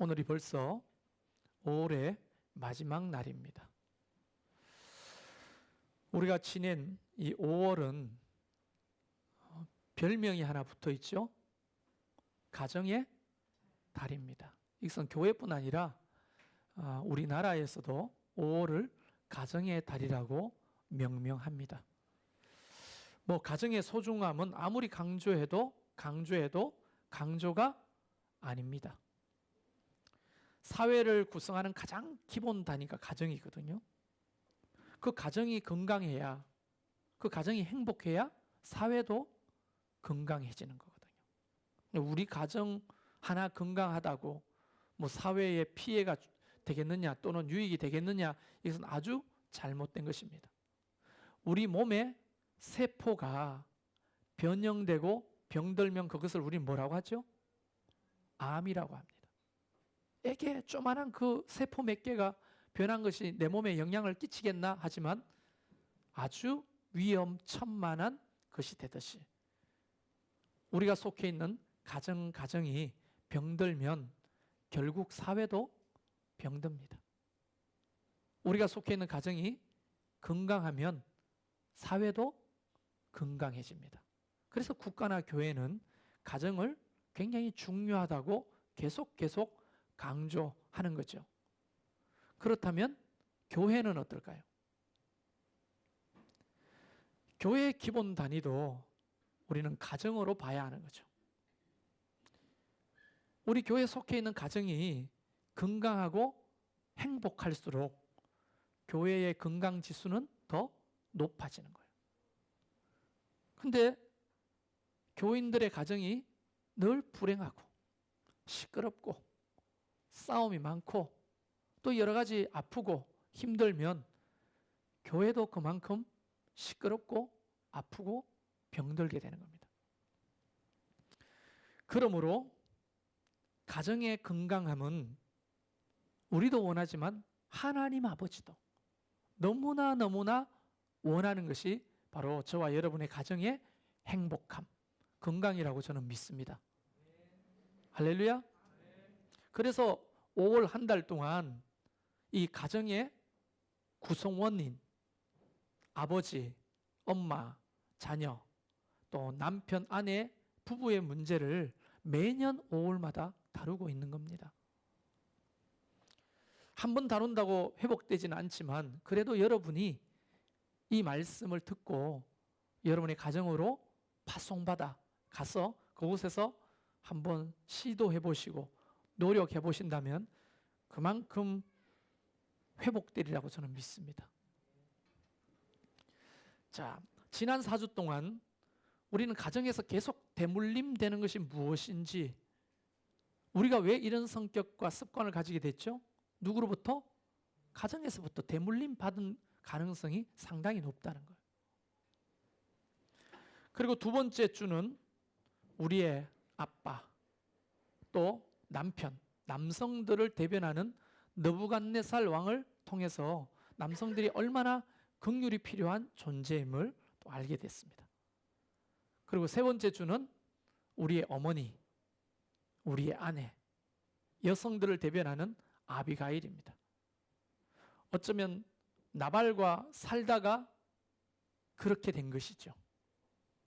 오늘이 벌써 5월의 마지막 날입니다. 우리가 지낸 이 5월은 별명이 하나 붙어 있죠. 가정의 달입니다. 이것은 교회뿐 아니라 우리나라에서도 5월을 가정의 달이라고 명명합니다. 가정의 소중함은 아무리 강조해도 강조가 아닙니다. 사회를 구성하는 가장 기본 단위가 가정이거든요. 그 가정이 건강해야, 그 가정이 행복해야 사회도 건강해지는 거거든요. 우리 가정 하나 건강하다고 사회에 피해가 되겠느냐 또는 유익이 되겠느냐, 이것은 아주 잘못된 것입니다. 우리 몸의 세포가 변형되고 병들면 그것을 우리는 뭐라고 하죠? 암이라고 합니다. 에게 조그만한 그 세포 몇 개가 변한 것이 내 몸에 영향을 끼치겠나 하지만 아주 위험천만한 것이 되듯이 우리가 속해 있는 가정이 병들면 결국 사회도 병듭니다. 우리가 속해 있는 가정이 건강하면 사회도 건강해집니다. 그래서 국가나 교회는 가정을 굉장히 중요하다고 계속 강조하는 거죠. 그렇다면 교회는 어떨까요? 교회의 기본 단위도 우리는 가정으로 봐야 하는 거죠. 우리 교회에 속해 있는 가정이 건강하고 행복할수록 교회의 건강 지수는 더 높아지는 거예요. 근데 교인들의 가정이 늘 불행하고 시끄럽고 싸움이 많고 또 여러 가지 아프고 힘들면 교회도 그만큼 시끄럽고 아프고 병들게 되는 겁니다. 그러므로 가정의 건강함은 우리도 원하지만 하나님 아버지도 너무나 원하는 것이 바로 저와 여러분의 가정의 행복함, 건강이라고 저는 믿습니다. 할렐루야. 그래서 5월 한 달 동안 이 가정의 구성원인 아버지, 엄마, 자녀, 또 남편, 아내, 부부의 문제를 매년 5월마다 다루고 있는 겁니다. 한 번 다룬다고 회복되지는 않지만 그래도 여러분이 이 말씀을 듣고 여러분의 가정으로 파송받아 가서 그곳에서 한번 시도해 보시고 노력해 보신다면 그만큼 회복되리라고 저는 믿습니다. 자, 지난 4주 동안 우리는 가정에서 계속 대물림되는 것이 무엇인지, 우리가 왜 이런 성격과 습관을 가지게 됐죠? 누구로부터? 가정에서부터 대물림 받은 가능성이 상당히 높다는 거예요. 그리고 두 번째 주는 우리의 아빠, 또 남편, 남성들을 대변하는 느부갓네살 왕을 통해서 남성들이 얼마나 긍휼이 필요한 존재임을 또 알게 됐습니다. 그리고 세 번째 주는 우리의 어머니, 우리의 아내, 여성들을 대변하는 아비가일입니다. 어쩌면 나발과 살다가 그렇게 된 것이죠.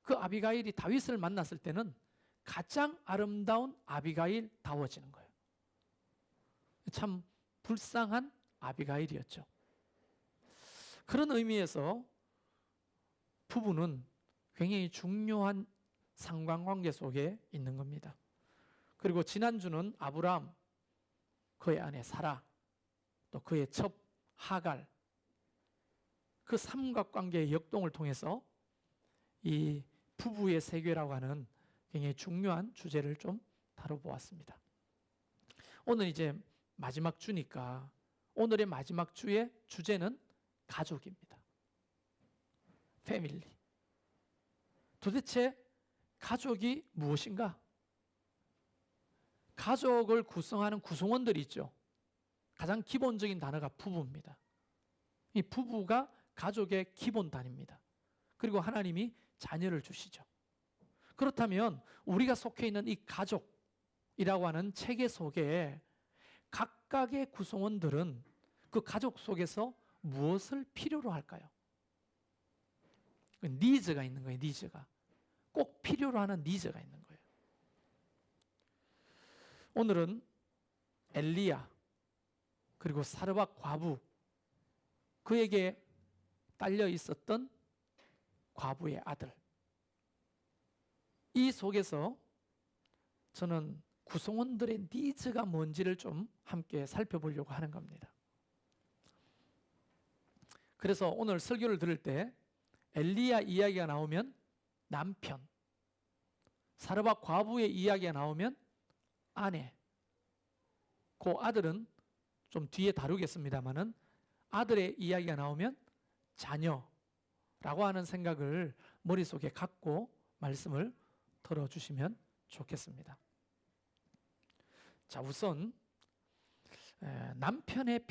그 아비가일이 다윗을 만났을 때는 가장 아름다운 아비가일다워지는 거예요. 참 불쌍한 아비가일이었죠. 그런 의미에서 부부는 굉장히 중요한 상관관계 속에 있는 겁니다. 그리고 지난주는 아브라함, 그의 아내 사라, 또 그의 첩 하갈, 그 삼각관계의 역동을 통해서 이 부부의 세계라고 하는 굉장히 중요한 주제를 좀 다뤄보았습니다. 오늘 이제 마지막 주니까 오늘의 마지막 주의 주제는 가족입니다. 패밀리. 도대체 가족이 무엇인가? 가족을 구성하는 구성원들이 있죠. 가장 기본적인 단어가 부부입니다. 이 부부가 가족의 기본 단위입니다. 그리고 하나님이 자녀를 주시죠. 그렇다면 우리가 속해 있는 이 가족이라고 하는 체계 속에 각각의 구성원들은 그 가족 속에서 무엇을 필요로 할까요? 니즈가 있는 거예요. 니즈가. 꼭 필요로 하는 니즈가 있는 거예요. 오늘은 엘리야 그리고 사르밧 과부, 그에게 딸려 있었던 과부의 아들, 이 속에서 저는 구성원들의 니즈가 뭔지를 좀 함께 살펴보려고 하는 겁니다. 그래서 오늘 설교를 들을 때 엘리야 이야기가 나오면 남편, 사르밧 과부의 이야기가 나오면 아내, 그 아들은 좀 뒤에 다루겠습니다만은 아들의 이야기가 나오면 자녀라고 하는 생각을 머릿속에 갖고 말씀을 들어주시면 좋겠습니다. 자, 우선 남편의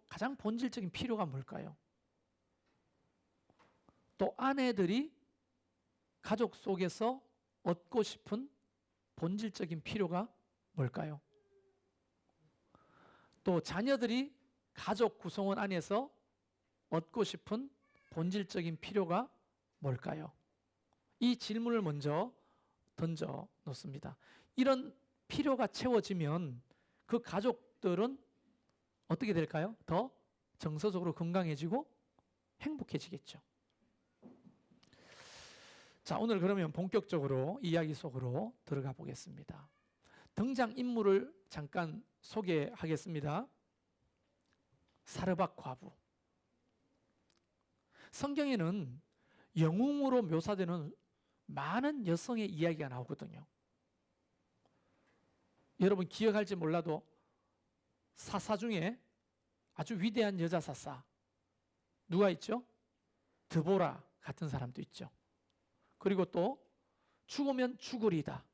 가장 본질적인 필요가 뭘까요? 또 아내들이 가족 속에서 얻고 싶은 본질적인 필요가 뭘까요? 또 자녀들이 가족 구성원 안에서 얻고 싶은 본질적인 필요가 뭘까요? 이 질문을 먼저 던져 놓습니다. 이런 필요가 채워지면 그 가족들은 어떻게 될까요? 더 정서적으로 건강해지고 행복해지겠죠. 자, 오늘 그러면 본격적으로 이야기 속으로 들어가 보겠습니다. 등장인물을 잠깐 소개하겠습니다. 사르밧 과부. 성경에는 영웅으로 묘사되는 많은 여성의 이야기가 나오거든요. 여러분 기억할지 몰라도 사사 중에 아주 위대한 여자 사사 누가 있죠? 드보라 같은 사람도 있죠. 그리고 또 죽으면 죽으리다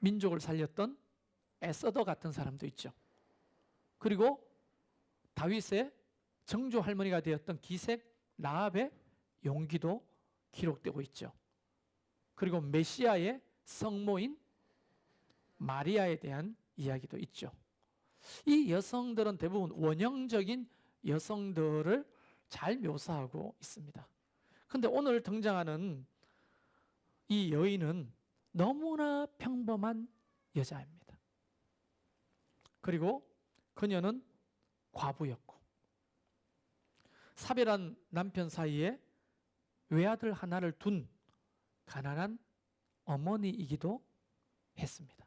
민족을 살렸던 에서더 같은 사람도 있죠. 그리고 다윗의 정조 할머니가 되었던 기색 라합의 용기도 기록되고 있죠. 그리고 메시아의 성모인 마리아에 대한 이야기도 있죠. 이 여성들은 대부분 원형적인 여성들을 잘 묘사하고 있습니다. 그런데 오늘 등장하는 이 여인은 너무나 평범한 여자입니다. 그리고 그녀는 과부였고 사별한 남편 사이에 외아들 하나를 둔 가난한 어머니이기도 했습니다.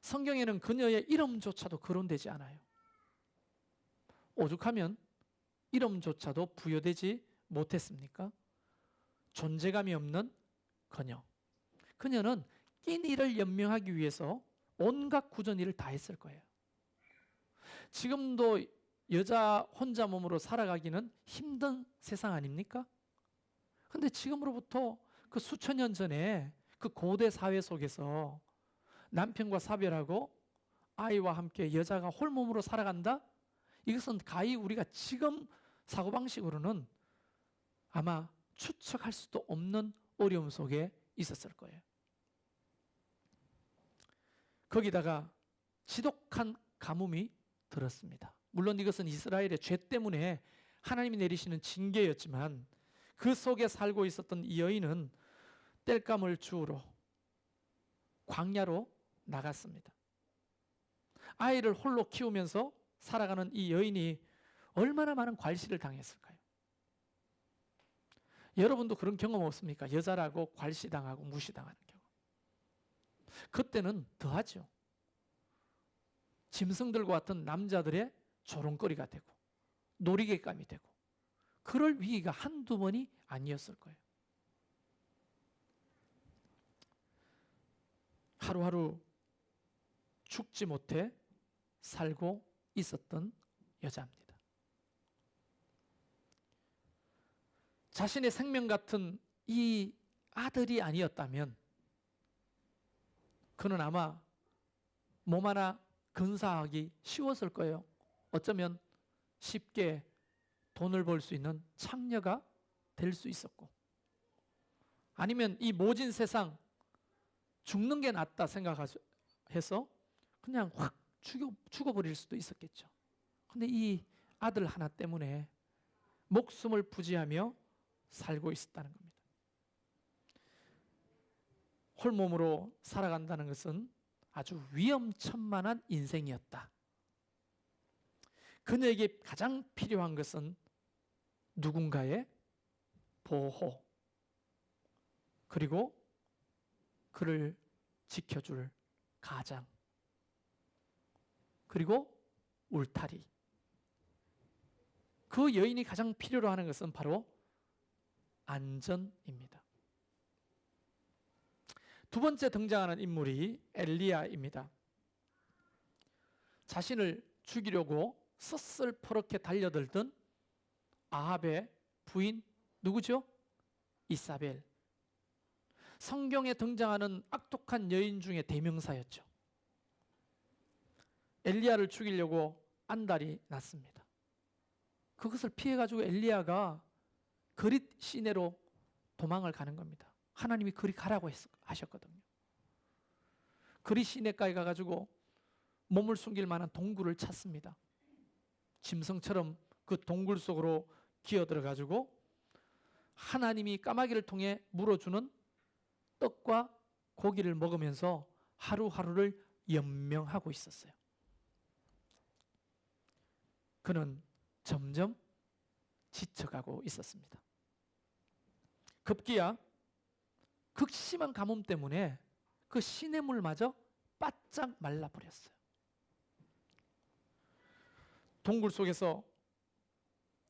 성경에는 그녀의 이름조차도 거론되지 않아요. 오죽하면 이름조차도 부여되지 못했습니까? 존재감이 없는 그녀. 그녀는 끼니를 연명하기 위해서 온갖 굳은 일을 다 했을 거예요. 지금도 여자 혼자 몸으로 살아가기는 힘든 세상 아닙니까? 근데 지금으로부터 그 수천 년 전에 그 고대 사회 속에서 남편과 사별하고 아이와 함께 여자가 홀몸으로 살아간다? 이것은 가히 우리가 지금 사고방식으로는 아마 추측할 수도 없는 어려움 속에 있었을 거예요. 거기다가 지독한 가뭄이 들었습니다. 물론 이것은 이스라엘의 죄 때문에 하나님이 내리시는 징계였지만 그 속에 살고 있었던 이 여인은 땔감을 주우러 광야로 나갔습니다. 아이를 홀로 키우면서 살아가는 이 여인이 얼마나 많은 괄시를 당했을까요? 여러분도 그런 경험 없습니까? 여자라고 괄시당하고 무시당하는 경우. 그때는 더하죠. 짐승들과 같은 남자들의 조롱거리가 되고 놀이개감이 되고 그럴 위기가 한두 번이 아니었을 거예요. 하루하루 죽지 못해 살고 있었던 여자입니다. 자신의 생명 같은 이 아들이 아니었다면 그는 아마 몸 하나 근사하기 쉬웠을 거예요. 어쩌면 쉽게 돈을 벌 수 있는 창녀가 될 수 있었고 아니면 이 모진 세상 죽는 게 낫다 생각해서 그냥 확 죽어버릴 수도 있었겠죠. 근데 이 아들 하나 때문에 목숨을 부지하며 살고 있었다는 겁니다. 홀몸으로 살아간다는 것은 아주 위험천만한 인생이었다. 그녀에게 가장 필요한 것은 누군가의 보호, 그리고 그를 지켜줄 가장, 그리고 울타리. 그 여인이 가장 필요로 하는 것은 바로 안전입니다. 두 번째 등장하는 인물이 엘리야입니다. 자신을 죽이려고 서슬퍼렇게 달려들던 아합의 부인 누구죠? 이사벨. 성경에 등장하는 악독한 여인 중에 대명사였죠. 엘리야를 죽이려고 안달이 났습니다. 그것을 피해가지고 엘리야가 그릿 시내로 도망을 가는 겁니다. 하나님이 그리 가라고 하셨거든요. 그릿 시내까지 가가지고 몸을 숨길 만한 동굴을 찾습니다. 짐승처럼 그 동굴 속으로 기어들어가지고 하나님이 까마귀를 통해 물어주는 떡과 고기를 먹으면서 하루하루를 연명하고 있었어요. 그는 점점 지쳐가고 있었습니다. 급기야 극심한 가뭄 때문에 그 시냇물마저 바짝 말라버렸어요. 동굴 속에서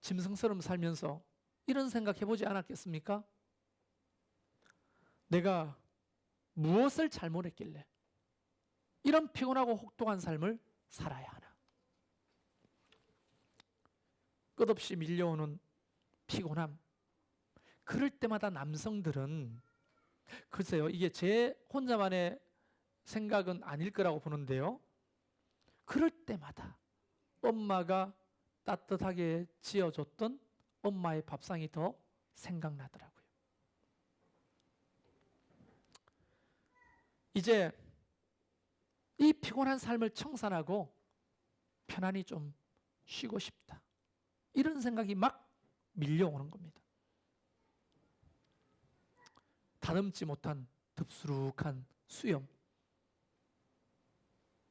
짐승처럼 살면서 이런 생각 해보지 않았겠습니까? 내가 무엇을 잘못했길래 이런 피곤하고 혹독한 삶을 살아야 하나? 끝없이 밀려오는 피곤함. 그럴 때마다 남성들은, 글쎄요, 이게 제 혼자만의 생각은 아닐 거라고 보는데요, 그럴 때마다 엄마가 따뜻하게 지어줬던 엄마의 밥상이 더 생각나더라고요. 이제 이 피곤한 삶을 청산하고 편안히 좀 쉬고 싶다, 이런 생각이 막 밀려오는 겁니다. 다듬지 못한 덥수룩한 수염,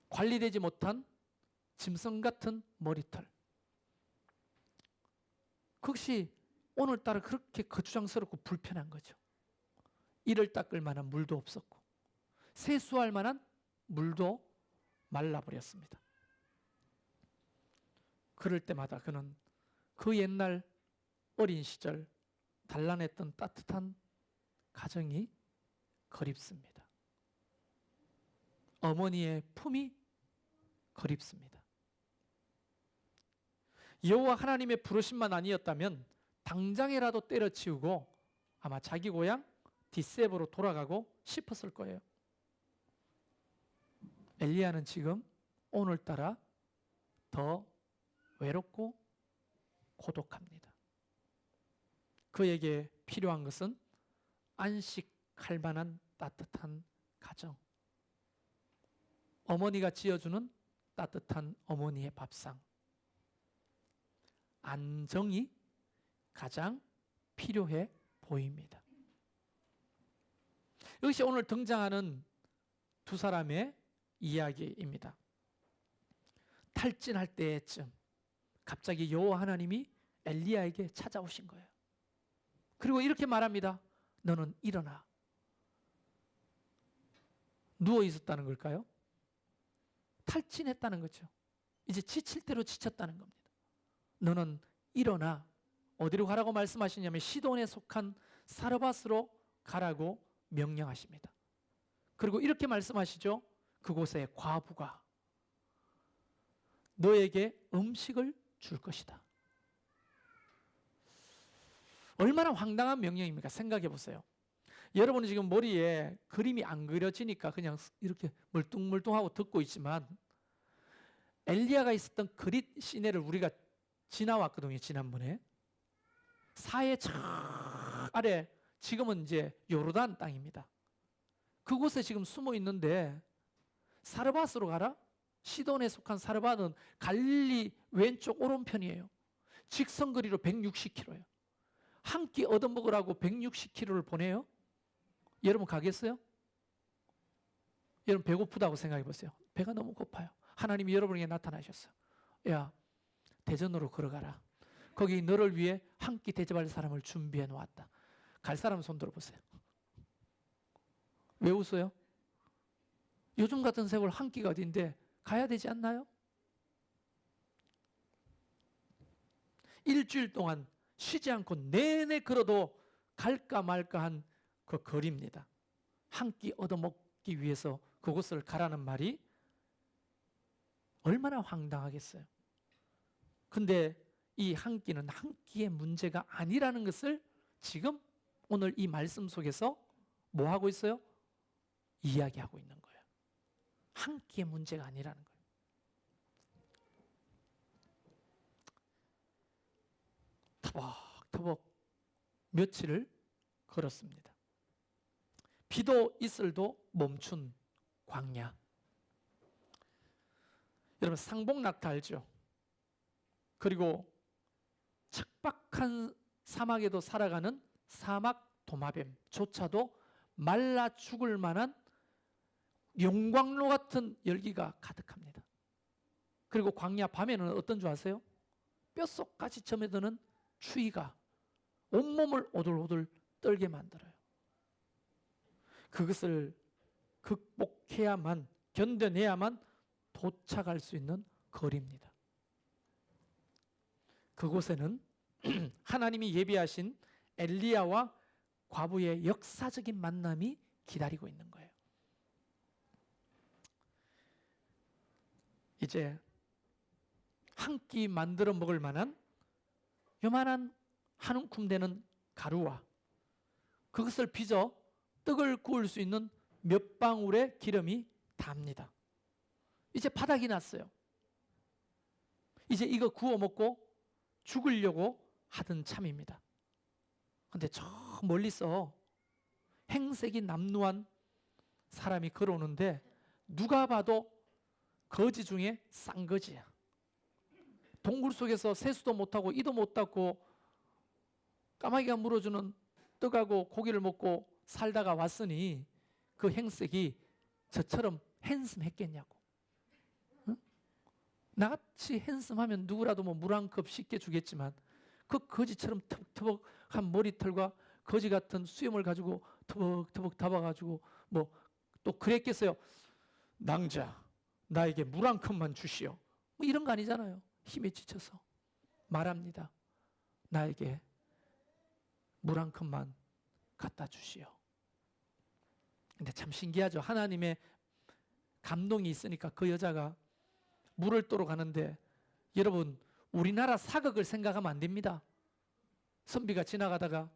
관리되지 못한 짐승 같은 머리털, 그것이 오늘따라 그렇게 거추장스럽고 불편한 거죠. 이를 닦을 만한 물도 없었고 세수할 만한 물도 말라버렸습니다. 그럴 때마다 그는 그 옛날 어린 시절 단란했던 따뜻한 가정이 그립습니다. 어머니의 품이 그립습니다. 여호와 하나님의 부르심만 아니었다면 당장이라도 때려치우고 아마 자기 고향 뒷셉으로 돌아가고 싶었을 거예요. 엘리야는 지금 오늘따라 더 외롭고 고독합니다. 그에게 필요한 것은 안식할 만한 따뜻한 가정, 어머니가 지어주는 따뜻한 어머니의 밥상, 안정이 가장 필요해 보입니다. 이것이 오늘 등장하는 두 사람의 이야기입니다. 탈진할 때쯤 갑자기 여호와 하나님이 엘리야에게 찾아오신 거예요. 그리고 이렇게 말합니다. 너는 일어나. 누워 있었다는 걸까요? 탈진했다는 거죠. 이제 지칠 대로 지쳤다는 겁니다. 너는 일어나. 어디로 가라고 말씀하시냐면 시돈에 속한 사르밧으로 가라고 명령하십니다. 그리고 이렇게 말씀하시죠. 그곳에 과부가 너에게 음식을 줄 것이다. 얼마나 황당한 명령입니까? 생각해 보세요. 여러분은 지금 머리에 그림이 안 그려지니까 그냥 이렇게 멀뚱멀뚱하고 듣고 있지만 엘리야가 있었던 그릿 시내를 우리가 지나왔거든요. 지난번에 사해 저 아래, 지금은 이제 요르단 땅입니다. 그곳에 지금 숨어 있는데 사르밧으로 가라? 시돈에 속한 사르밧은 갈릴리 왼쪽 오른편이에요. 직선거리로 160km예요. 한 끼 얻어먹으라고 160km를 보내요? 여러분 가겠어요? 여러분 배고프다고 생각해 보세요. 배가 너무 고파요. 하나님이 여러분에게 나타나셨어요. 야, 대전으로 걸어가라. 거기 너를 위해 한 끼 대접할 사람을 준비해 놓았다. 갈 사람 손 들어보세요. 왜 웃어요? 요즘 같은 세월 한 끼가 어딘데 가야 되지 않나요? 일주일 동안 쉬지 않고 내내 걸어도 갈까 말까 한 그 거리입니다. 한 끼 얻어먹기 위해서 그곳을 가라는 말이 얼마나 황당하겠어요. 근데 이 한 끼는 한 끼의 문제가 아니라는 것을 지금 오늘 이 말씀 속에서 뭐 하고 있어요? 이야기하고 있는 거예요. 한 끼의 문제가 아니라는 거예요. 터벅터벅 며칠을 걸었습니다. 비도 이슬도 멈춘 광야. 여러분 상복낙타 알죠? 그리고 척박한 사막에도 살아가는 사막 도마뱀조차도 말라 죽을 만한 용광로 같은 열기가 가득합니다. 그리고 광야 밤에는 어떤 줄 아세요? 뼛속까지 점에드는 추위가 온몸을 오돌오돌 떨게 만들어요. 그것을 극복해야만, 견뎌내야만 도착할 수 있는 거리입니다. 그곳에는 하나님이 예비하신 엘리야와 과부의 역사적인 만남이 기다리고 있는 거예요. 이제 한 끼 만들어 먹을 만한 요만한 한 움큼 되는 가루와 그것을 빚어 떡을 구울 수 있는 몇 방울의 기름이 답니다. 이제 바닥이 났어요. 이제 이거 구워 먹고 죽으려고 하던 참입니다. 그런데 저 멀리서 행색이 남루한 사람이 걸어오는데 누가 봐도 거지 중에 싼거지야. 동굴 속에서 세수도 못하고 이도 못 닦고 까마귀가 물어주는 떡하고 고기를 먹고 살다가 왔으니 그 행색이 저처럼 핸섬했겠냐고. 응? 나같이 핸섬하면 누구라도 뭐 물 한 컵 쉽게 주겠지만 그 거지처럼 터벅터벅한 머리털과 거지 같은 수염을 가지고 터벅터벅 담아가지고 뭐 또 그랬겠어요. 낭자 나에게 물 한 컵만 주시오. 뭐 이런 거 아니잖아요. 힘에 지쳐서 말합니다. 나에게 물 한 컵만 갖다 주시오. 근데 참 신기하죠. 하나님의 감동이 있으니까 그 여자가 물을 떠러 가는데 여러분 우리나라 사극을 생각하면 안 됩니다. 선비가 지나가다가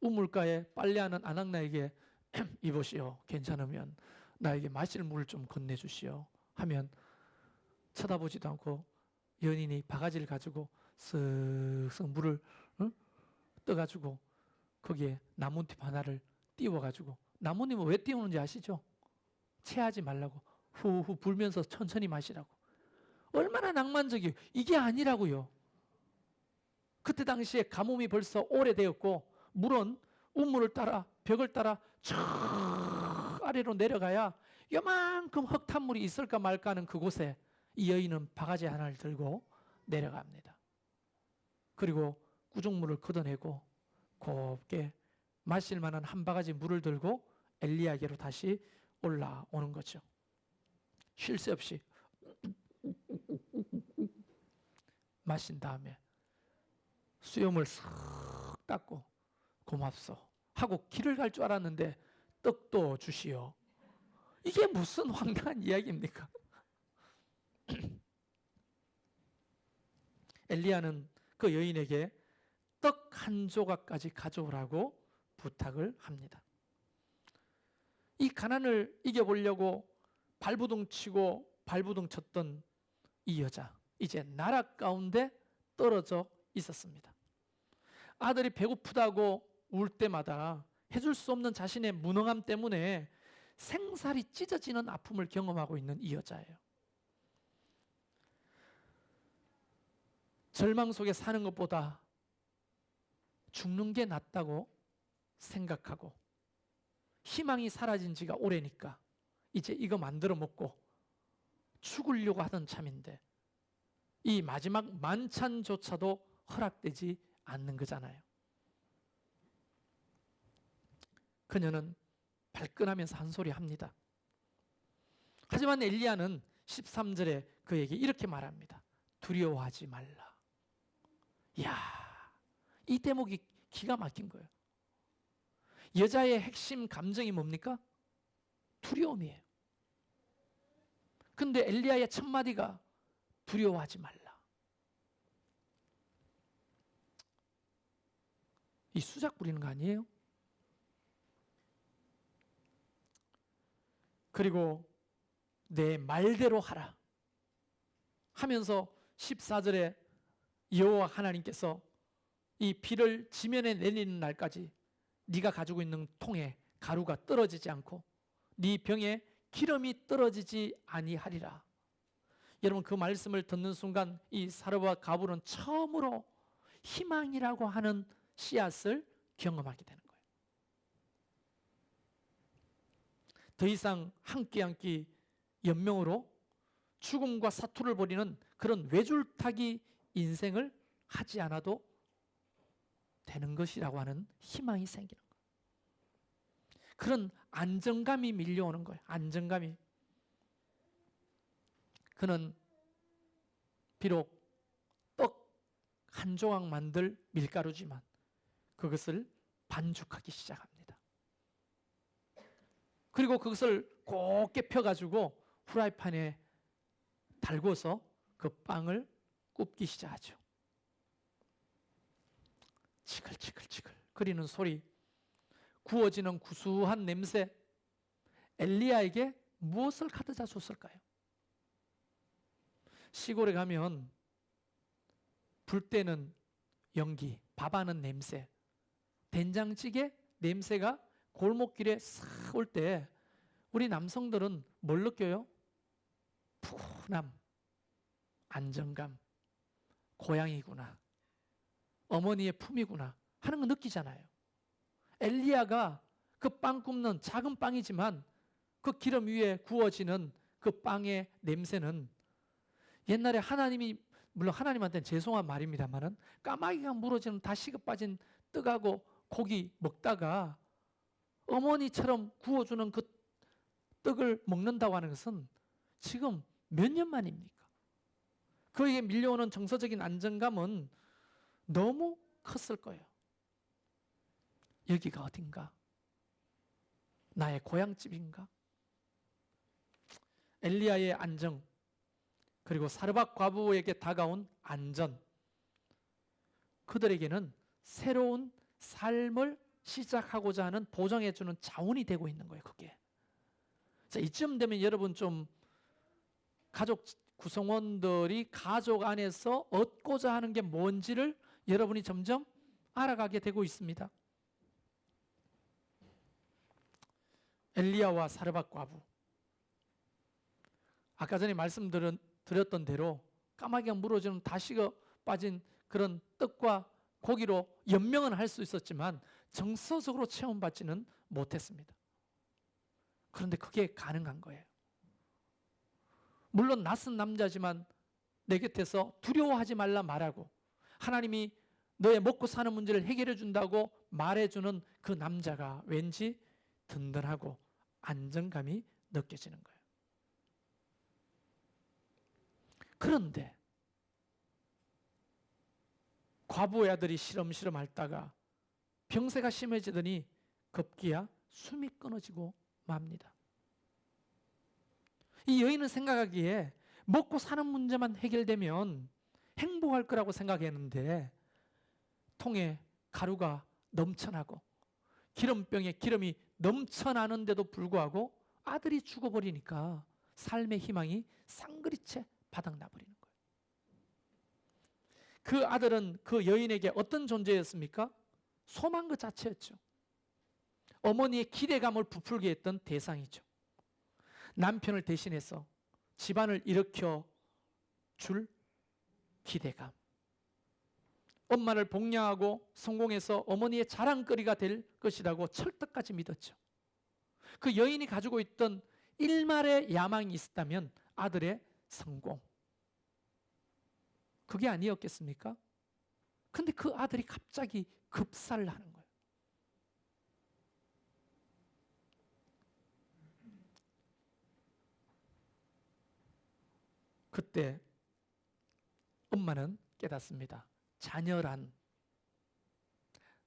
우물가에 빨래하는 아낙나에게 이보시오. 괜찮으면 나에게 마실 물을 좀 건네주시오. 하면 쳐다보지도 않고 연인이 바가지를 가지고 쓱쓱 물을 떠가지고 거기에 나뭇잎 하나를 띄워가지고 나뭇잎을 왜 띄우는지 아시죠? 체하지 말라고 후후 불면서 천천히 마시라고. 얼마나 낭만적이에요. 이게 아니라고요. 그때 당시에 가뭄이 벌써 오래되었고 물은 우물을 따라 벽을 따라 쭉 아래로 내려가야 요만큼 흙탕물이 있을까 말까 하는 그곳에 이 여인은 바가지 하나를 들고 내려갑니다. 그리고 구중물을 걷어내고 곱게 마실 만한 한 바가지 물을 들고 엘리야에게로 다시 올라오는 거죠. 쉴 새 없이 마신 다음에 수염을 쓱 닦고 고맙소 하고 길을 갈 줄 알았는데 떡도 주시오. 이게 무슨 황당한 이야기입니까? 엘리야는 그 여인에게 떡 한 조각까지 가져오라고 부탁을 합니다. 이 가난을 이겨보려고 발부둥 치고 발부둥 쳤던 이 여자, 이제 나락 가운데 떨어져 있었습니다. 아들이 배고프다고 울 때마다 해줄 수 없는 자신의 무능함 때문에 생살이 찢어지는 아픔을 경험하고 있는 이 여자예요. 절망 속에 사는 것보다 죽는 게 낫다고 생각하고 희망이 사라진 지가 오래니까 이제 이거 만들어 먹고 죽으려고 하던 참인데 이 마지막 만찬조차도 허락되지 않는 거잖아요. 그녀는 발끈하면서 한 소리 합니다. 하지만 엘리야는 13절에 그에게 이렇게 말합니다. 두려워하지 말라. 이야, 이 대목이 기가 막힌 거예요. 여자의 핵심 감정이 뭡니까? 두려움이에요. 근데 엘리야의 첫 마디가 두려워하지 말라. 이 수작 부리는 거 아니에요? 그리고 내 말대로 하라 하면서 14절에 여호와 하나님께서 이 비를 지면에 내리는 날까지 네가 가지고 있는 통에 가루가 떨어지지 않고 네 병에 기름이 떨어지지 아니하리라. 여러분, 그 말씀을 듣는 순간 이 사르밧 과부는 처음으로 희망이라고 하는 씨앗을 경험하게 되는 거예요. 더 이상 한 끼 한 끼 연명으로 죽음과 사투를 벌이는 그런 외줄타기 인생을 하지 않아도 되는 것이라고 하는 희망이 생기는 거예요. 그런 안정감이 밀려오는 거예요. 안정감이. 그는 비록 떡 한 조각 만들 밀가루지만 그것을 반죽하기 시작합니다. 그리고 그것을 곱게 펴가지고 후라이팬에 달궈서 그 빵을 굽기 시작하죠. 치글치글치글 거리는 소리, 구워지는 구수한 냄새, 엘리야에게 무엇을 가져다 줬을까요? 시골에 가면 불 때는 연기, 밥하는 냄새, 된장찌개 냄새가 골목길에 싹 올 때 우리 남성들은 뭘 느껴요? 푸근함, 안정감, 고향이구나, 어머니의 품이구나 하는 거 느끼잖아요. 엘리야가 그 빵 굽는 작은 빵이지만 그 기름 위에 구워지는 그 빵의 냄새는 옛날에 하나님이, 물론 하나님한테는 죄송한 말입니다만은 까마귀가 물어지는 다 식어 빠진 떡하고 고기 먹다가 어머니처럼 구워주는 그 떡을 먹는다고 하는 것은 지금 몇 년 만입니까? 그에게 밀려오는 정서적인 안정감은 너무 컸을 거예요. 여기가 어딘가? 나의 고향집인가? 엘리야의 안정, 그리고 사르밧 과부에게 다가온 안전, 그들에게는 새로운 삶을 시작하고자 하는 보장해주는 자원이 되고 있는 거예요. 그게. 자, 이쯤 되면 여러분 좀 가족 구성원들이 가족 안에서 얻고자 하는 게 뭔지를 여러분이 점점 알아가게 되고 있습니다. 엘리야와 사르밧 과부, 아까 전에 말씀드렸던 대로 까마귀가 물어주는 다 식어 빠진 그런 떡과 고기로 연명은 할 수 있었지만 정서적으로 체험받지는 못했습니다. 그런데 그게 가능한 거예요. 물론 낯선 남자지만 내 곁에서 두려워하지 말라 말하고 하나님이 너의 먹고 사는 문제를 해결해 준다고 말해주는 그 남자가 왠지 든든하고 안정감이 느껴지는 거예요. 그런데 과부의 아들이 시름시름 앓다가 병세가 심해지더니 급기야 숨이 끊어지고 맙니다. 이 여인은 생각하기에 먹고 사는 문제만 해결되면 행복할 거라고 생각했는데 통에 가루가 넘쳐나고 기름병에 기름이 넘쳐나는데도 불구하고 아들이 죽어버리니까 삶의 희망이 쌍그리째 바닥나버리는 거예요. 그 아들은 그 여인에게 어떤 존재였습니까? 소망 그 자체였죠. 어머니의 기대감을 부풀게 했던 대상이죠. 남편을 대신해서 집안을 일으켜 줄 기대감. 엄마를 복양하고 성공해서 어머니의 자랑거리가 될 것이라고 철떡까지 믿었죠. 그 여인이 가지고 있던 일말의 야망이 있었다면 아들의 성공. 그게 아니었겠습니까? 근데 그 아들이 갑자기 급살을 하는 거예요. 그때 엄마는 깨닫습니다. 자녀란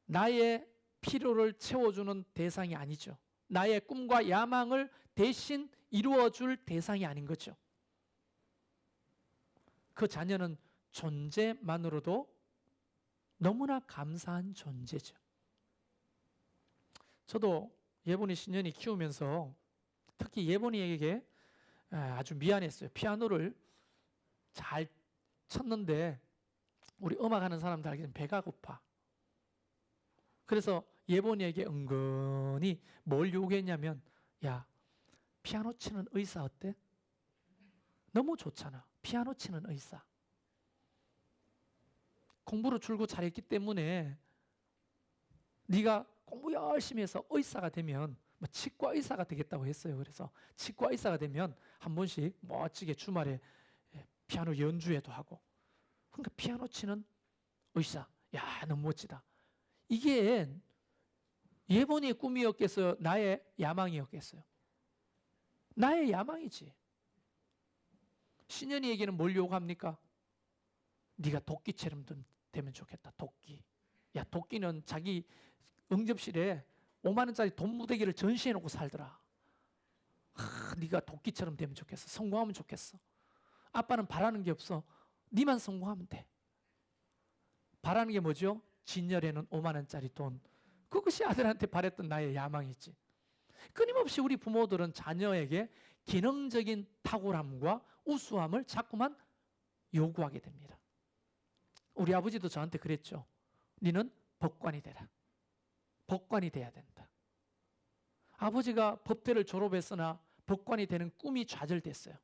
나의 필요를 채워주는 대상이 아니죠. 나의 꿈과 야망을 대신 이루어줄 대상이 아닌 거죠. 그 자녀는 존재만으로도 너무나 감사한 존재죠. 저도 예본이 신년이 키우면서 특히 예본이에게 아주 미안했어요. 피아노를 잘 쳤는데 우리 음악하는 사람들 알기는 배가 고파. 그래서 예본이에게 은근히 뭘 요구했냐면, 야, 피아노 치는 의사 어때? 너무 좋잖아. 피아노 치는 의사. 공부를 줄고 잘했기 때문에 네가 공부 열심히 해서 의사가 되면 뭐 치과 의사가 되겠다고 했어요. 그래서 치과 의사가 되면 한 번씩 멋지게 주말에 피아노 연주회도 하고. 그러니까 피아노 치는 의사. 야, 너무 멋지다. 이게 예본이의 꿈이었겠어요? 나의 야망이었겠어요? 나의 야망이지. 신현이에게는 뭘 요구합니까? 네가 도끼처럼 되면 좋겠다. 도끼. 야, 도끼는 자기 응접실에 5만 원짜리 돈 무대기를 전시해 놓고 살더라. 네가 도끼처럼 되면 좋겠어. 성공하면 좋겠어. 아빠는 바라는 게 없어. 네만 성공하면 돼. 바라는 게 뭐죠? 진열에는 5만 원짜리 돈. 그것이 아들한테 바랬던 나의 야망이지. 끊임없이 우리 부모들은 자녀에게 기능적인 탁월함과 우수함을 자꾸만 요구하게 됩니다. 우리 아버지도 저한테 그랬죠. 너는 법관이 되라. 법관이 돼야 된다. 아버지가 법대를 졸업했으나 법관이 되는 꿈이 좌절됐어요.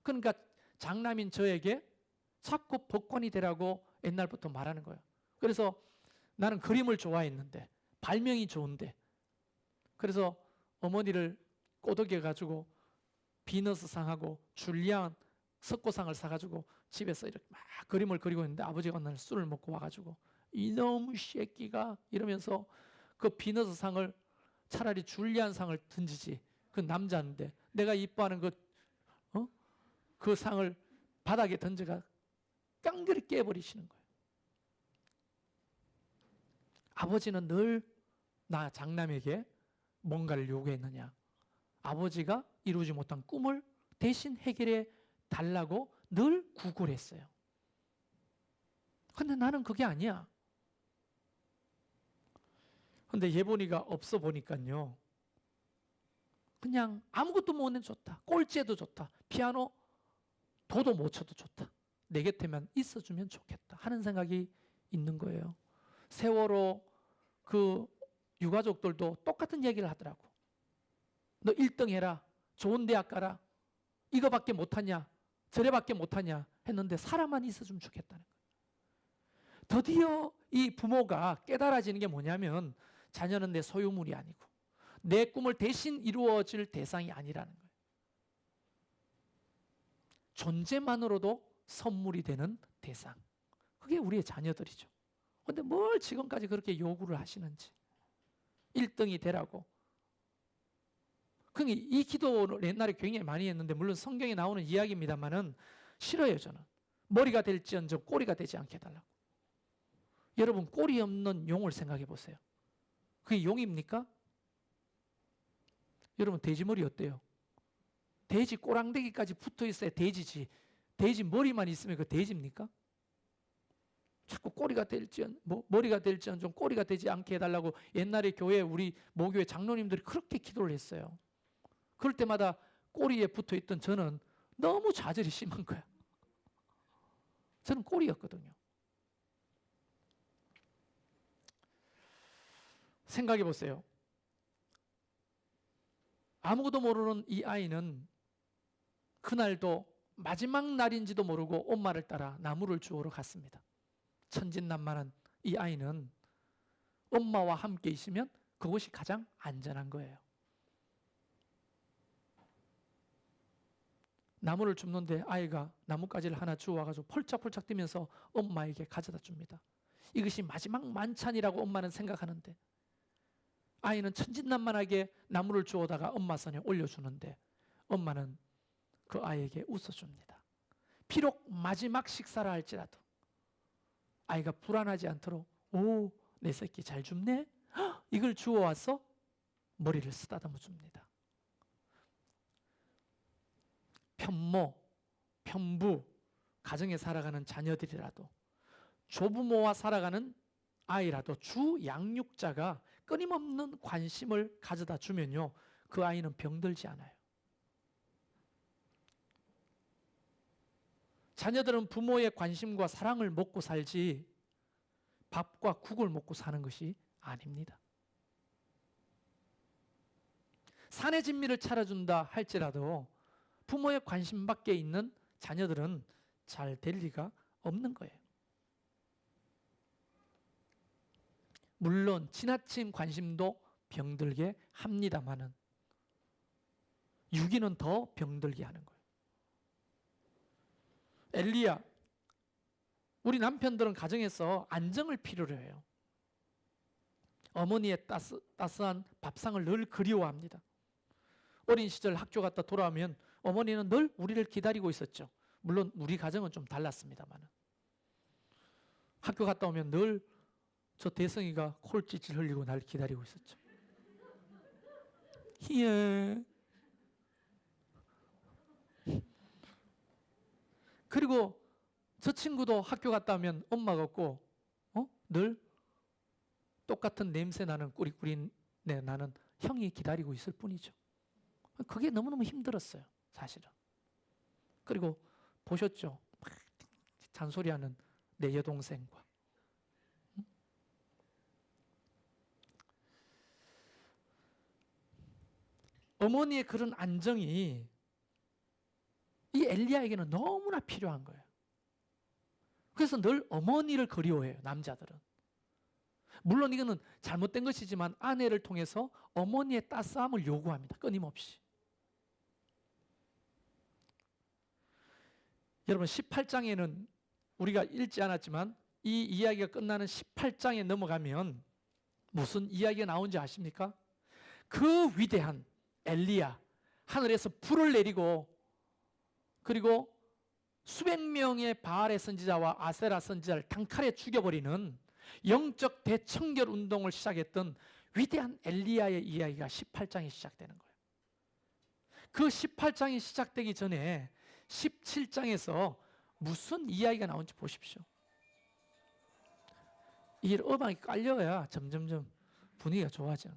그러니까 장남인 저에게 자꾸 법관이 되라고 옛날부터 말하는 거예요. 그래서 나는 그림을 좋아했는데, 발명이 좋은데, 그래서 어머니를 꼬드겨가지고 비너스상하고 줄리안 석고상을 사가지고 집에서 이렇게 막 그림을 그리고 있는데, 아버지가 오늘 술을 먹고 와가지고 이놈의 새끼가 이러면서 그 비너스상을 차라리 줄리안상을 던지지. 그 남자인데 내가 이뻐하는 그 상을 바닥에 던져가 깡그리 깨버리시는 거예요. 아버지는 늘 나 장남에게 뭔가를 요구했느냐? 아버지가 이루지 못한 꿈을 대신 해결해 달라고 늘 구걸 했어요. 근데 나는 그게 아니야. 근데 예본이가 없어 보니까요, 그냥 아무것도 못 해도 좋다. 꼴찌해도 좋다. 피아노 도도 못 쳐도 좋다. 내 곁에만 있어주면 좋겠다 하는 생각이 있는 거예요. 세월호 그 유가족들도 똑같은 얘기를 하더라고. 너 1등 해라. 좋은 대학 가라. 이거밖에 못하냐? 저래밖에 못하냐? 했는데 사람만 있어주면 좋겠다는 거예요. 드디어 이 부모가 깨달아지는 게 뭐냐면, 자녀는 내 소유물이 아니고 내 꿈을 대신 이루어질 대상이 아니라는 거예요. 존재만으로도 선물이 되는 대상. 그게 우리의 자녀들이죠. 그런데 뭘 지금까지 그렇게 요구를 하시는지. 1등이 되라고. 그러니까 이 기도를 옛날에 굉장히 많이 했는데, 물론 성경에 나오는 이야기입니다만은 싫어요, 저는. 머리가 될지언정 꼬리가 되지 않게 해달라고. 여러분, 꼬리 없는 용을 생각해 보세요. 그게 용입니까? 여러분, 돼지 머리 어때요? 돼지 꼬랑대기까지 붙어 있어야 돼지지. 돼지 머리만 있으면 그 돼지입니까? 자꾸 꼬리가 머리가 될지언정 꼬리가 되지 않게 해달라고 옛날에 교회, 우리 모교회 장로님들이 그렇게 기도를 했어요. 그럴 때마다 꼬리에 붙어 있던 저는 너무 좌절이 심한 거야. 저는 꼬리였거든요. 생각해 보세요. 아무것도 모르는 이 아이는 그날도 마지막 날인지도 모르고 엄마를 따라 나무를 주우러 갔습니다. 천진난만한 이 아이는 엄마와 함께 있으면 그것이 가장 안전한 거예요. 나무를 줍는데 아이가 나뭇가지를 하나 주워가지고 펄짝펄짝 뛰면서 엄마에게 가져다 줍니다. 이것이 마지막 만찬이라고 엄마는 생각하는데 아이는 천진난만하게 나무를 주워다가 엄마 손에 올려주는데 엄마는 그 아이에게 웃어줍니다. 비록 마지막 식사라 할지라도 아이가 불안하지 않도록 오, 내 새끼 잘 줍네? 헉, 이걸 주워와서 머리를 쓰다듬어 줍니다. 편모, 편부, 가정에 살아가는 자녀들이라도 조부모와 살아가는 아이라도 주 양육자가 끊임없는 관심을 가져다 주면요, 그 아이는 병들지 않아요. 자녀들은 부모의 관심과 사랑을 먹고 살지 밥과 국을 먹고 사는 것이 아닙니다. 산의 진미를 차려준다 할지라도 부모의 관심 밖에 있는 자녀들은 잘 될 리가 없는 거예요. 물론 지나친 관심도 병들게 합니다마는 유기는 더 병들게 하는 거예요. 엘리야, 우리 남편들은 가정에서 안정을 필요로 해요. 어머니의 따스한 밥상을 늘 그리워합니다. 어린 시절 학교 갔다 돌아오면 어머니는 늘 우리를 기다리고 있었죠. 물론 우리 가정은 좀 달랐습니다만 학교 갔다 오면 늘 저 대성이가 콜찌질 흘리고 날 기다리고 있었죠. 예. 그리고 저 친구도 학교 갔다 오면 엄마가 없고 늘 똑같은 냄새 나는 꾸리꾸리 나는 형이 기다리고 있을 뿐이죠. 그게 너무너무 힘들었어요, 사실은. 그리고 보셨죠? 잔소리하는 내 여동생과. 어머니의 그런 안정이 이 엘리야에게는 너무나 필요한 거예요. 그래서 늘 어머니를 그리워해요, 남자들은. 물론 이거는 잘못된 것이지만 아내를 통해서 어머니의 따스함을 요구합니다, 끊임없이. 여러분 18장에는 우리가 읽지 않았지만 이 이야기가 끝나는 18장에 넘어가면 무슨 이야기가 나온지 아십니까? 그 위대한 엘리야, 하늘에서 불을 내리고 그리고 수백 명의 바알의 선지자와 아세라 선지자를 단칼에 죽여버리는 영적 대청결 운동을 시작했던 위대한 엘리야의 이야기가 18장에 시작되는 거예요. 그 18장이 시작되기 전에 17장에서 무슨 이야기가 나온지 보십시오. 이 음악이 깔려야 점점점 분위기가 좋아져요.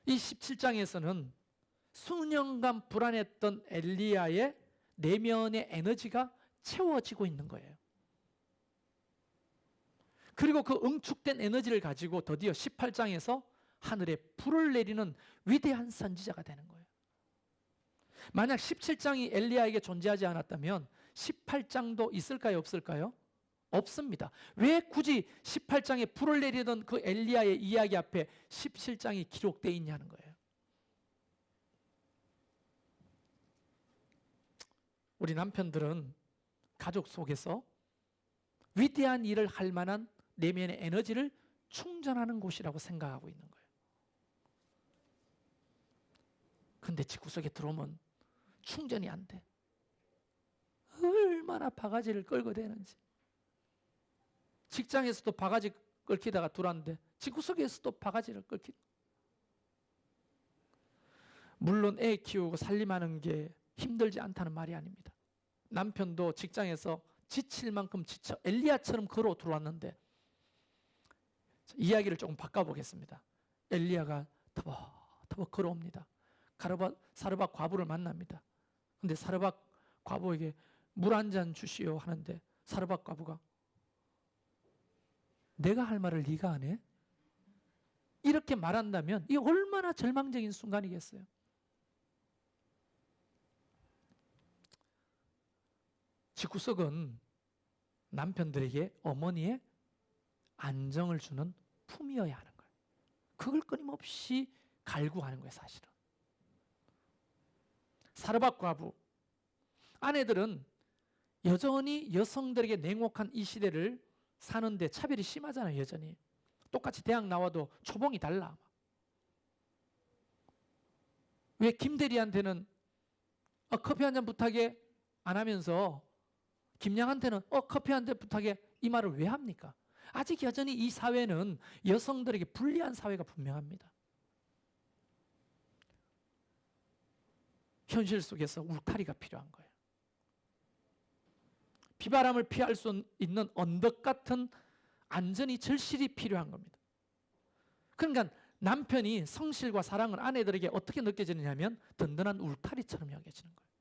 이 17장에서는 수년간 불안했던 엘리야의 내면의 에너지가 채워지고 있는 거예요. 그리고 그 응축된 에너지를 가지고 드디어 18장에서 하늘에 불을 내리는 위대한 선지자가 되는 거예요. 만약 17장이 엘리야에게 존재하지 않았다면 18장도 있을까요, 없을까요? 없습니다. 왜 굳이 18장에 불을 내리던 그 엘리야의 이야기 앞에 17장이 기록되어 있냐는 거예요. 우리 남편들은 가족 속에서 위대한 일을 할 만한 내면의 에너지를 충전하는 곳이라고 생각하고 있는 거예요. 근데 집구석에 들어오면 충전이 안 돼. 얼마나 바가지를 끌고 대는지. 직장에서도 바가지 끌키다가 들어왔는데 집구석에서도 바가지를 끌키. 물론 애 키우고 살림하는 게 힘들지 않다는 말이 아닙니다. 남편도 직장에서 지칠 만큼 지쳐 엘리야처럼 걸어 들어왔는데 이야기를 조금 바꿔보겠습니다. 엘리야가 터벅터벅 걸어옵니다. 사르밧 과부를 만납니다. 근데 사르밧 과부에게 물 한 잔 주시오 하는데 사르밧 과부가 내가 할 말을 네가 안 해? 이렇게 말한다면 이게 얼마나 절망적인 순간이겠어요. 집구석은 남편들에게 어머니의 안정을 주는 품이어야 하는 거예요. 그걸 끊임없이 갈구하는 거예요, 사실은. 사르밧 과부, 아내들은 여전히 여성들에게 냉혹한 이 시대를 사는데 차별이 심하잖아요, 여전히. 똑같이 대학 나와도 초봉이 달라. 왜 김대리한테는 커피 한 잔 부탁해 안 하면서 김양한테는 커피 한 잔 부탁해 이 말을 왜 합니까? 아직 여전히 이 사회는 여성들에게 불리한 사회가 분명합니다. 현실 속에서 울타리가 필요한 거예요. 비바람을 피할 수 있는 언덕 같은 안전이 절실히 필요한 겁니다. 그러니까 남편이 성실과 사랑을 아내들에게 어떻게 느껴지느냐면 든든한 울타리처럼 여겨지는 거예요.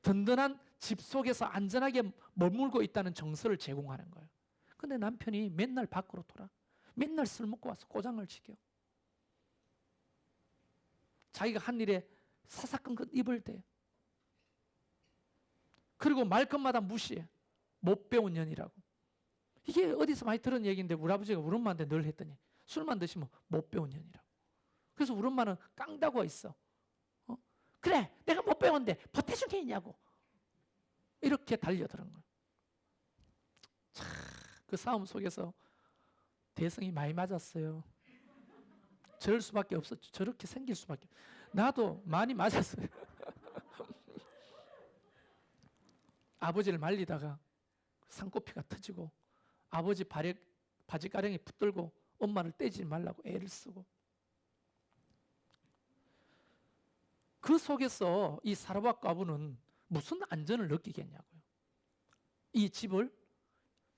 든든한 집 속에서 안전하게 머물고 있다는 정서를 제공하는 거예요. 근데 남편이 맨날 밖으로 돌아. 맨날 술 먹고 와서 꼬장을 지겨. 자기가 한 일에 사사건건 입을 대. 그리고 말끝마다 무시해. 못 배운 년이라고. 이게 어디서 많이 들은 얘기인데 우리 아버지가 우리 엄마한테 늘 했더니 술만 드시면 못 배운 년이라고. 그래서 우리 엄마는 깡다구가 있어. 그래 내가 못 배웠는데 보태준 게 있냐고. 이렇게 달려드는 거예요. 참, 그 싸움 속에서 대성이 많이 맞았어요. 저럴 수밖에 없었죠. 저렇게 생길 수밖에. 나도 많이 맞았어요. 아버지를 말리다가 쌍코피가 터지고 아버지 바지가랑이 붙들고 엄마를 떼지 말라고 애를 쓰고 그 속에서 이 사르밧 과부는 무슨 안전을 느끼겠냐고요. 이 집을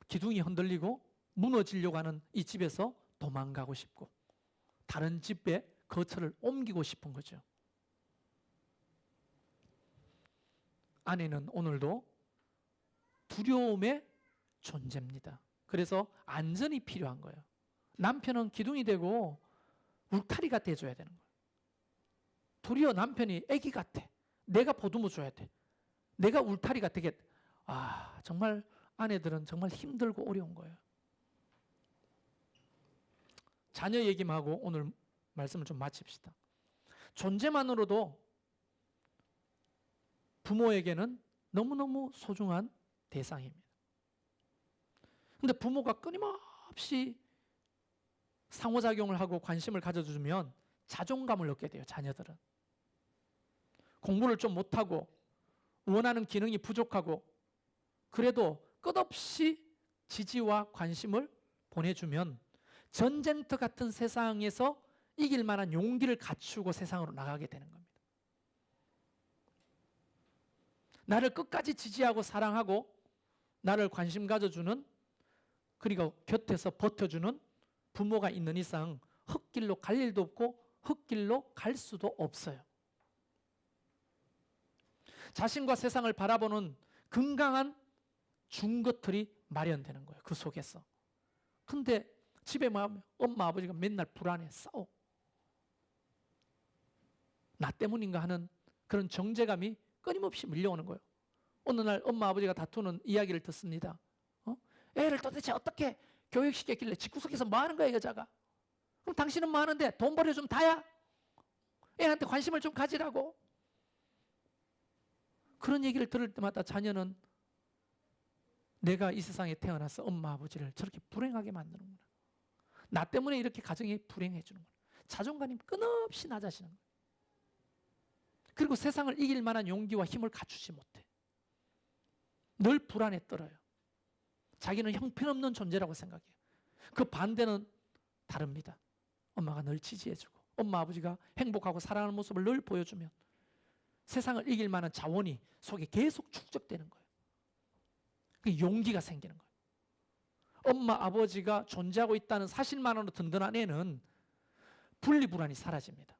기둥이 흔들리고 무너지려고 하는 이 집에서 도망가고 싶고 다른 집에 거처를 옮기고 싶은 거죠. 아내는 오늘도 두려움의 존재입니다. 그래서 안전이 필요한 거예요. 남편은 기둥이 되고 울타리가 돼줘야 되는 거예요. 도리어 남편이 애기 같아. 내가 보듬어 줘야 돼. 내가 울타리가 되게. 정말 아내들은 정말 힘들고 어려운 거예요. 자녀 얘기만 하고 오늘 말씀을 좀 마칩시다. 존재만으로도 부모에게는 너무너무 소중한 대상입니다. 근데 부모가 끊임없이 상호작용을 하고 관심을 가져주면 자존감을 얻게 돼요, 자녀들은. 공부를 좀 못하고 원하는 기능이 부족하고 그래도 끝없이 지지와 관심을 보내주면 전쟁터 같은 세상에서 이길 만한 용기를 갖추고 세상으로 나가게 되는 겁니다. 나를 끝까지 지지하고 사랑하고 나를 관심 가져주는 그리고 곁에서 버텨주는 부모가 있는 이상 흙길로 갈 일도 없고 흙길로 갈 수도 없어요. 자신과 세상을 바라보는 건강한 중거틀이 마련되는 거예요. 그 속에서. 근데 집에 엄마 아버지가 맨날 불안해 싸워. 나 때문인가 하는 그런 정죄감이 끊임없이 밀려오는 거예요. 어느 날 엄마 아버지가 다투는 이야기를 듣습니다. 애를 도대체 어떻게 교육시켰길래 집구석에서 뭐 하는 거야 여자가. 그럼 당신은 뭐 하는데 돈 벌여 좀 다야. 애한테 관심을 좀 가지라고. 그런 얘기를 들을 때마다 자녀는 내가 이 세상에 태어나서 엄마 아버지를 저렇게 불행하게 만드는구나. 나 때문에 이렇게 가정이 불행해지는구나. 자존감이 끊임없이 낮아지는 거예요. 그리고 세상을 이길 만한 용기와 힘을 갖추지 못해. 늘 불안에 떨어요. 자기는 형편없는 존재라고 생각해요. 그 반대는 다릅니다. 엄마가 늘 지지해주고 엄마 아버지가 행복하고 사랑하는 모습을 늘 보여주면 세상을 이길 만한 자원이 속에 계속 축적되는 거예요. 그 용기가 생기는 거예요. 엄마 아버지가 존재하고 있다는 사실만으로 든든한 애는 분리불안이 사라집니다.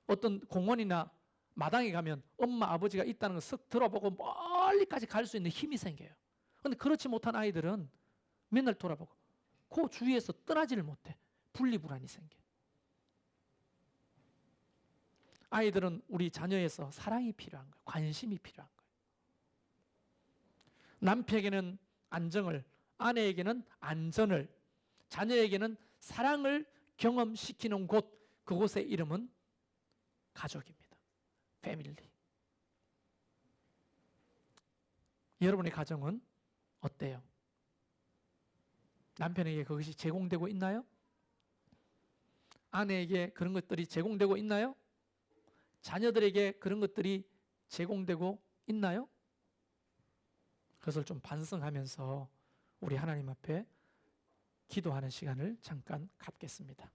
어떤 공원이나 마당에 가면 엄마 아버지가 있다는 걸 쓱 들어보고 멀리까지 갈 수 있는 힘이 생겨요. 그런데 그렇지 못한 아이들은 맨날 돌아보고 그 주위에서 떠나지를 못해. 분리불안이 생겨. 아이들은 우리 자녀에서 사랑이 필요한 거예요. 관심이 필요한 거예요. 남편에게는 안정을, 아내에게는 안전을, 자녀에게는 사랑을 경험시키는 곳, 그곳의 이름은 가족입니다. 패밀리. 여러분의 가정은 어때요? 남편에게 그것이 제공되고 있나요? 아내에게 그런 것들이 제공되고 있나요? 자녀들에게 그런 것들이 제공되고 있나요? 그것을 좀 반성하면서 우리 하나님 앞에 기도하는 시간을 잠깐 갖겠습니다.